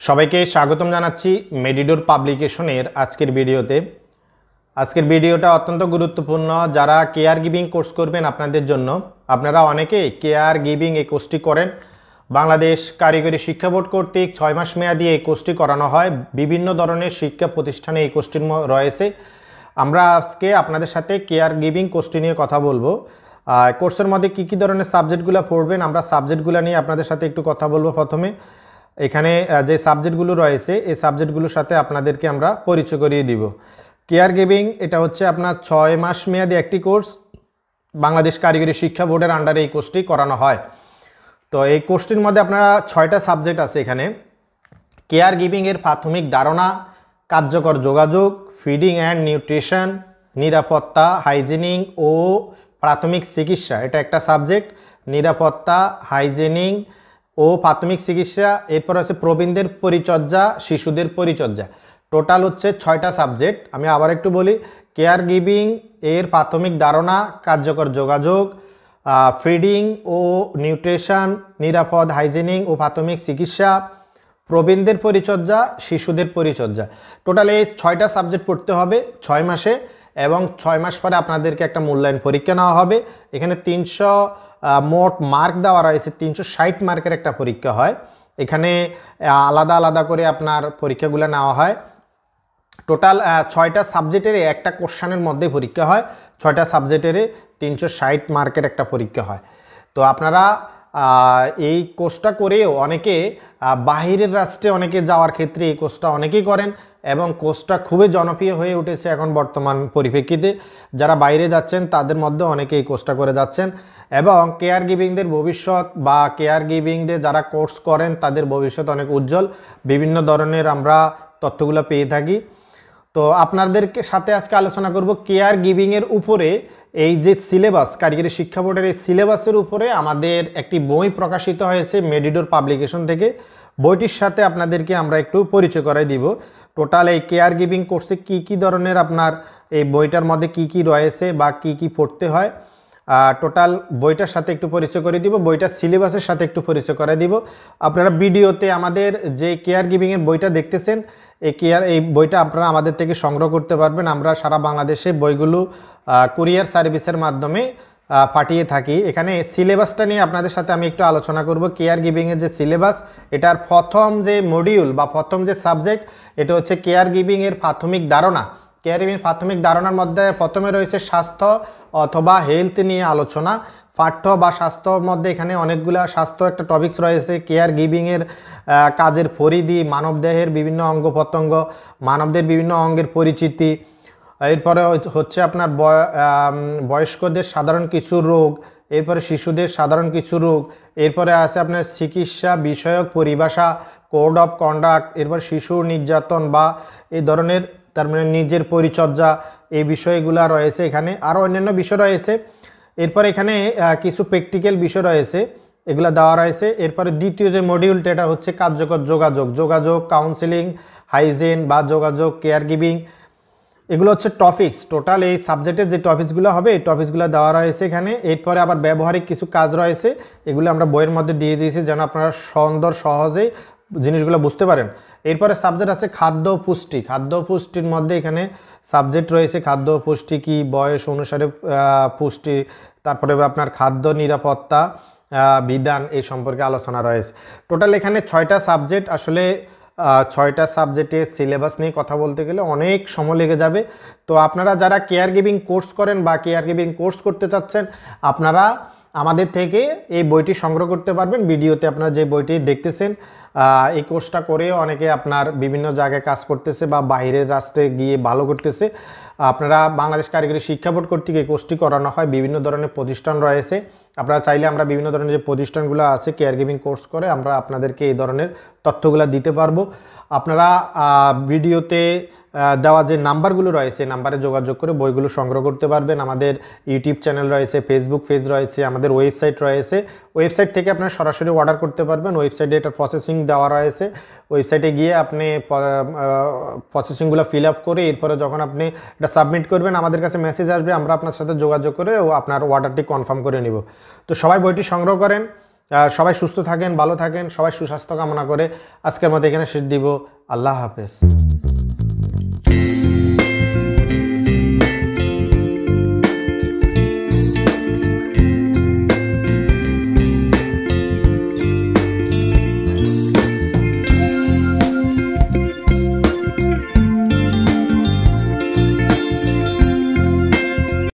সবাইকে স্বাগতম জানাচ্ছি মেডিডোর পাবলিকেশনের আজকের ভিডিওতে। আজকের ভিডিওটা অত্যন্ত গুরুত্বপূর্ণ যারা কেয়ার গিভিং কোর্স করবেন আপনাদের জন্য। আপনারা অনেকেই কেয়ার গিভিং এই কোর্সটি করেন। বাংলাদেশ কারিগরি শিক্ষা বোর্ড কর্তৃক 6 মাস মেয়াদি এই কোর্সটি করানো হয়। বিভিন্ন ধরনের শিক্ষা প্রতিষ্ঠানে এই কোর্সটি রয়েছে। আমরা আজকে আপনাদের সাথে কেয়ার গিভিং কোর্সটি নিয়ে কথা বলবো। কোর্সের মধ্যে কী কী ধরনের সাবজেক্টগুলো পড়বেন আমরা সাবজেক্টগুলো নিয়ে আপনাদের সাথে একটু কথা বলবো। প্রথমে এখানে যে সাবজেক্টগুলো রয়েছে এই সাবজেক্টগুলোর সাথে আপনাদেরকে আমরা পরিচয় করিয়ে দিব। কেয়ার গিভিং এটা হচ্ছে আপনার 6 মাস মেয়াদি একটি কোর্স। বাংলাদেশ কারিগরি শিক্ষা বোর্ডের আন্ডারে এই কোর্সটি করানো হয়। তো এই কোর্সটির মধ্যে আপনারা 6টা সাবজেক্ট আছে এখানে। কেয়ার গিভিংয়ের প্রাথমিক ধারণা, কার্যকর যোগাযোগ, ফিডিং অ্যান্ড নিউট্রিশন, নিরাপত্তা, হাইজিনিং ও প্রাথমিক চিকিৎসা, এটা একটা সাবজেক্ট। নিরাপত্তা, হাইজিনিং ও প্রাথমিক চিকিৎসা। এরপর আছে প্রবীণদের পরিচর্যা, শিশুদের পরিচর্যা। টোটাল হচ্ছে 6টা সাবজেক্ট। আমি আবার একটু বলি, কেয়ার গিভিং এর প্রাথমিক ধারণা, কার্যকর যোগাযোগ, ফিডিং ও নিউট্রিশন, নিরাপদ, হাইজিনিং ও প্রাথমিক চিকিৎসা, প্রবীণদের পরিচর্যা, শিশুদের পরিচর্যা। টোটাল এই 6টা সাবজেক্ট পড়তে হবে 6 মাসে, এবং 6 মাস পরে আপনাদেরকে একটা মূল্যায়ন পরীক্ষা নেওয়া হবে। এখানে 300 মোট মার্ক দেওয়া রয়েছে। 360 মার্কের একটা পরীক্ষা হয়। এখানে আলাদা আলাদা করে আপনার পরীক্ষাগুলো নেওয়া হয়। টোটাল 6টা সাবজেক্টের একটা কোশ্চেনের মধ্যে পরীক্ষা হয়। 6টা সাবজেক্টের 360 মার্কের একটা পরীক্ষা হয়। তো আপনারা এই কোর্সটা করেও অনেকে বাহিরের রাষ্ট্রে অনেকে যাওয়ার ক্ষেত্রে এই কোর্সটা অনেকেই করেন, এবং কোর্সটা খুবই জনপ্রিয় হয়ে উঠেছে এখন বর্তমান পরিপ্রেক্ষিতে। যারা বাইরে যাচ্ছেন তাদের মধ্যে অনেকে এই কোর্সটা করে যাচ্ছেন, এবং কেয়ার গিভিংদের ভবিষ্যৎ বা কেয়ার গিভিংদের যারা কোর্স করেন তাদের ভবিষ্যৎ অনেক উজ্জ্বল। বিভিন্ন ধরনের আমরা তথ্যগুলো পেয়ে থাকি। তো আপনাদেরকে সাথে আজকে আলোচনা করব কেয়ার গিভিংয়ের উপরে এই যে সিলেবাস, কারিগরি শিক্ষা বোর্ডের এই সিলেবাসের উপরে আমাদের একটি বই প্রকাশিত হয়েছে মেডিডোর পাবলিকেশন থেকে। বইটির সাথে আপনাদেরকে আমরা একটু পরিচয় করাই দিব। টোটাল এই কেয়ার গিভিং কোর্সে কী কী ধরনের আপনার এই বইটার মধ্যে কি কি রয়েছে বা কি কি পড়তে হয়, টোটাল বইটার সাথে একটু পরিচয় করে দিব। বইটার সিলেবাসের সাথে একটু পরিচয় করে দিব। আপনারা ভিডিওতে আমাদের যে কেয়ার গিভিংয়ের বইটা দেখতেছেন, এই বইটা আপনারা আমাদের থেকে সংগ্রহ করতে পারবেন। আমরা সারা বাংলাদেশে বইগুলো কুরিয়ার সার্ভিসের মাধ্যমে পাঠিয়ে থাকি। এখানে সিলেবাসটা নিয়ে আপনাদের সাথে আমি একটু আলোচনা করব। কেয়ার গিভিংয়ের যে সিলেবাস, এটার প্রথম যে মডিউল বা প্রথম যে সাবজেক্ট, এটা হচ্ছে কেয়ার গিভিংয়ের প্রাথমিক ধারণা। কেয়ার গিভিং প্রাথমিক ধারণার মধ্যে প্রথমে রয়েছে স্বাস্থ্য অথবা হেলথ নিয়ে আলোচনা। পাঠ্য বা স্বাস্থ্যর মধ্যে এখানে অনেকগুলা স্বাস্থ্য একটা টপিকস রয়েছে। কেয়ার গিভিংয়ের কাজের পরিধি, মানবদেহের বিভিন্ন অঙ্গ প্রত্যঙ্গ, মানবদের বিভিন্ন অঙ্গের পরিচিতি। এরপরে হচ্ছে আপনার বয়স্কদের সাধারণ কিছু রোগ, এরপরে শিশুদের সাধারণ কিছু রোগ, এরপরে আছে আপনার চিকিৎসা বিষয়ক পরিভাষা, কোড অফ কন্ডাক্ট, এরপর শিশু নির্যাতন বা এই ধরনের, তার মানে নিজের পরিচর্যা, এই বিষয়গুলো রয়েছে এখানে। আরও অন্যান্য বিষয় রয়েছে। এরপর এখানে কিছু প্র্যাকটিক্যাল বিষয় রয়েছে, এগুলো দেওয়া রয়েছে। এরপরে দ্বিতীয় যে মডিউলটা, এটা হচ্ছে কার্যকর যোগাযোগ, কাউন্সেলিং, হাইজিন বা যোগাযোগ, কেয়ার গিভিং, এগুলো হচ্ছে টপিকস। টোটাল এই সাবজেক্টের যে টপিকসগুলো হবে এই টপিকসগুলো দেওয়া রয়েছে এখানে। এরপরে আবার ব্যবহারিক কিছু কাজ রয়েছে, এগুলো আমরা বইয়ের মধ্যে দিয়ে দিয়েছি যেন আপনারা সহজেই জিনিসগুলো বুঝতে পারেন। এরপরে সাবজেক্ট আছে খাদ্য পুষ্টি। খাদ্য পুষ্টির মধ্যে এখানে সাবজেক্ট রয়েছে খাদ্য পুষ্টি কি, বয়স অনুসারে পুষ্টি, তারপরে আপনার খাদ্য নিরাপত্তা বিধান, এই সম্পর্কে আলোচনা রয়েছে। টোটাল এখানে 6টা সাবজেক্ট। আসলে 6টা সাবজেক্টের সিলেবাস নিয়ে কথা বলতে গেলে অনেক সময় লেগে যাবে। তো আপনারা যারা কেয়ার গিভিং কোর্স করেন বা কেয়ার গিভিং কোর্স করতে চাচ্ছেন, আপনারা আমাদের থেকে এই বইটি সংগ্রহ করতে পারবেন। ভিডিওতে আপনারা যে বইটি দেখতেছেন, এই কোর্সটা করে অনেকে আপনার বিভিন্ন জায়গায় কাজ করতেছে বা বাইরের রাষ্ট্রে গিয়ে ভালো করতেছে। আপনারা বাংলাদেশ কারিগরি শিক্ষা বোর্ড কর্তৃক এই কোর্সটি করানো হয়। বিভিন্ন ধরনের প্রতিষ্ঠান রয়েছে। আপনারা চাইলে আমরা বিভিন্ন ধরনের যে প্রতিষ্ঠানগুলো আছে কেয়ার গিভিং কোর্স করে, আমরা আপনাদেরকে এই ধরনের তথ্যগুলো দিতে পারবো। আপনারা ভিডিওতে দেওয়া যে নাম্বারগুলো রয়েছে, নাম্বারে যোগাযোগ করে বইগুলো সংগ্রহ করতে পারবেন। আমাদের ইউটিউব চ্যানেল রয়েছে, ফেসবুক পেজ রয়েছে, আমাদের ওয়েবসাইট রয়েছে। ওয়েবসাইট থেকে আপনারা সরাসরি অর্ডার করতে পারবেন। ওয়েবসাইটে এটা প্রসেসিং দেওয়া রয়েছে। ওয়েবসাইটে গিয়ে আপনি প্রসেসিংগুলো ফিল আপ করে এরপরে যখন আপনি এটা সাবমিট করবেন, আমাদের কাছে মেসেজ আসবে, আমরা আপনার সাথে যোগাযোগ করে আপনার অর্ডারটি কনফার্ম করে নিব। তো সবাই বইটি সংগ্রহ করেন। সবাই সুস্থ থাকেন, ভালো থাকেন, সবাই সুস্বাস্থ্য কামনা করে আজকের মতো এখানে শেষ দিব। আল্লাহ হাফেজ।